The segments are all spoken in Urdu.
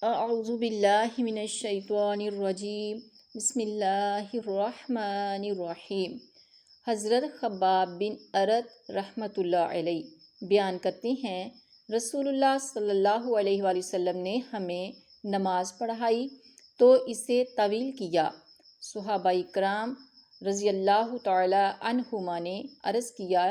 اعوذ باللہ من الشیطان الرجیم بسم اللہ الرحمن الرحیم۔ حضرت خباب بن ارت رحمۃ اللہ علیہ بیان کرتے ہیں، رسول اللہ صلی اللہ علیہ وآلہ وسلم نے ہمیں نماز پڑھائی تو اسے طویل کیا۔ صحابہ کرام رضی اللہ تعالی عنہما نے عرض کیا،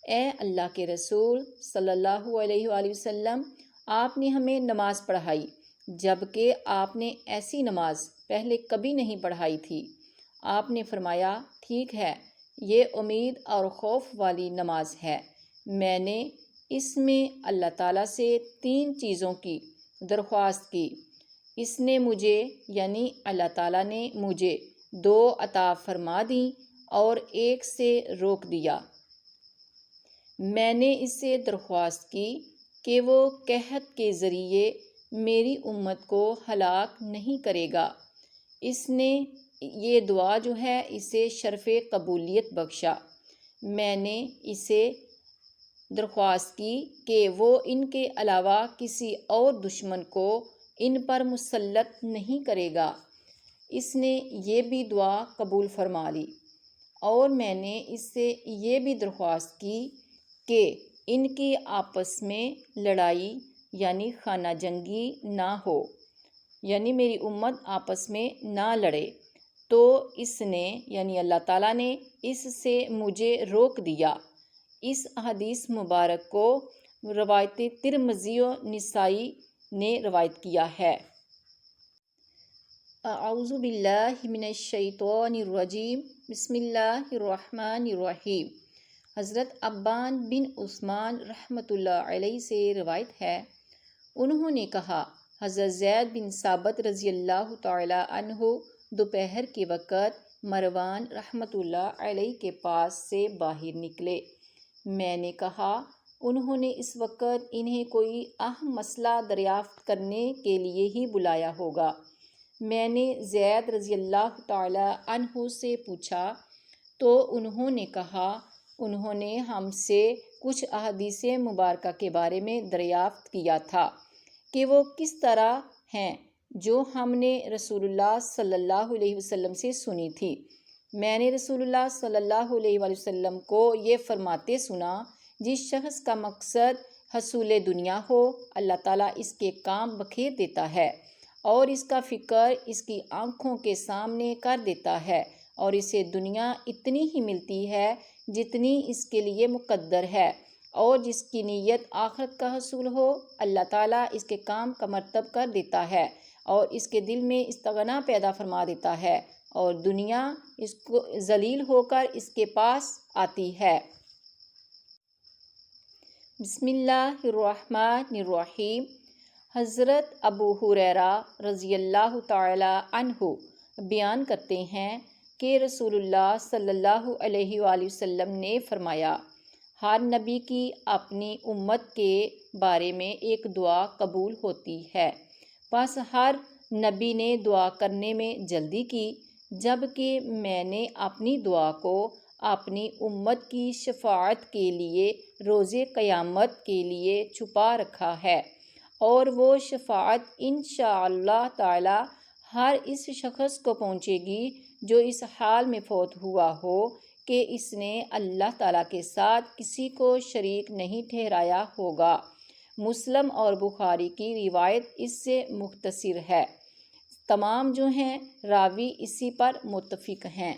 اے اللہ کے رسول صلی اللہ علیہ وآلہ وسلم، آپ نے ہمیں نماز پڑھائی جبکہ آپ نے ایسی نماز پہلے کبھی نہیں پڑھائی تھی۔ آپ نے فرمایا، ٹھیک ہے، یہ امید اور خوف والی نماز ہے۔ میں نے اس میں اللہ تعالیٰ سے 3 چیزوں کی درخواست کی۔ اس نے مجھے یعنی اللہ تعالیٰ نے مجھے 2 عطا فرما دیں اور 1 سے روک دیا۔ میں نے اس سے درخواست کی کہ وہ قحط کے ذریعے میری امت کو ہلاک نہیں کرے گا۔ اس نے یہ دعا جو ہے اسے شرف قبولیت بخشا۔ میں نے اسے درخواست کی کہ وہ ان کے علاوہ کسی اور دشمن کو ان پر مسلط نہیں کرے گا۔ اس نے یہ بھی دعا قبول فرما لی۔ اور میں نے اس سے یہ بھی درخواست کی کہ ان کی آپس میں لڑائی یعنی خانہ جنگی نہ ہو، یعنی میری امت آپس میں نہ لڑے۔ تو اس نے یعنی اللہ تعالیٰ نے اس سے مجھے روک دیا۔ اس حدیث مبارک کو روایت ترمذی و نسائی نے روایت کیا ہے۔ اعوذ باللہ من الشیطان الرجیم بسم اللہ الرحمن الرحیم۔ حضرت ابان بن عثمان رحمۃ اللہ علیہ سے روایت ہے، انہوں نے کہا، حضرت زید بن ثابت رضی اللہ تعالی عنہ دوپہر کے وقت مروان رحمۃ اللہ علیہ کے پاس سے باہر نکلے۔ میں نے کہا، انہوں نے اس وقت انہیں کوئی اہم مسئلہ دریافت کرنے کے لیے ہی بلایا ہوگا۔ میں نے زید رضی اللہ تعالی عنہ سے پوچھا تو انہوں نے کہا، انہوں نے ہم سے کچھ احادیث مبارکہ کے بارے میں دریافت کیا تھا کہ وہ کس طرح ہیں جو ہم نے رسول اللہ صلی اللہ علیہ وسلم سے سنی تھی۔ میں نے رسول اللہ صلی اللہ علیہ وآلہ وسلم کو یہ فرماتے سنا، جس شخص کا مقصد حصول دنیا ہو، اللہ تعالیٰ اس کے کام بکھیر دیتا ہے اور اس کا فکر اس کی آنکھوں کے سامنے کر دیتا ہے، اور اسے دنیا اتنی ہی ملتی ہے جتنی اس کے لیے مقدر ہے، اور جس کی نیت آخرت کا حصول ہو، اللہ تعالیٰ اس کے کام کا مرتب کر دیتا ہے اور اس کے دل میں استغنا پیدا فرما دیتا ہے، اور دنیا اس کو ذلیل ہو کر اس کے پاس آتی ہے۔ بسم اللہ الرحمن الرحیم۔ حضرت ابو ہریرہ رضی اللہ تعالی عنہ بیان کرتے ہیں کہ رسول اللہ صلی اللہ علیہ وآلہ وسلم نے فرمایا، ہر نبی کی اپنی امت کے بارے میں ایک دعا قبول ہوتی ہے، پس ہر نبی نے دعا کرنے میں جلدی کی، جبکہ میں نے اپنی دعا کو اپنی امت کی شفاعت کے لیے روز قیامت کے لیے چھپا رکھا ہے، اور وہ شفاعت انشاءاللہ تعالی ہر اس شخص کو پہنچے گی جو اس حال میں فوت ہوا ہو کہ اس نے اللہ تعالیٰ کے ساتھ کسی کو شریک نہیں ٹھہرایا ہوگا۔ مسلم اور بخاری کی روایت اس سے مختصر ہے، تمام جو ہیں راوی اسی پر متفق ہیں۔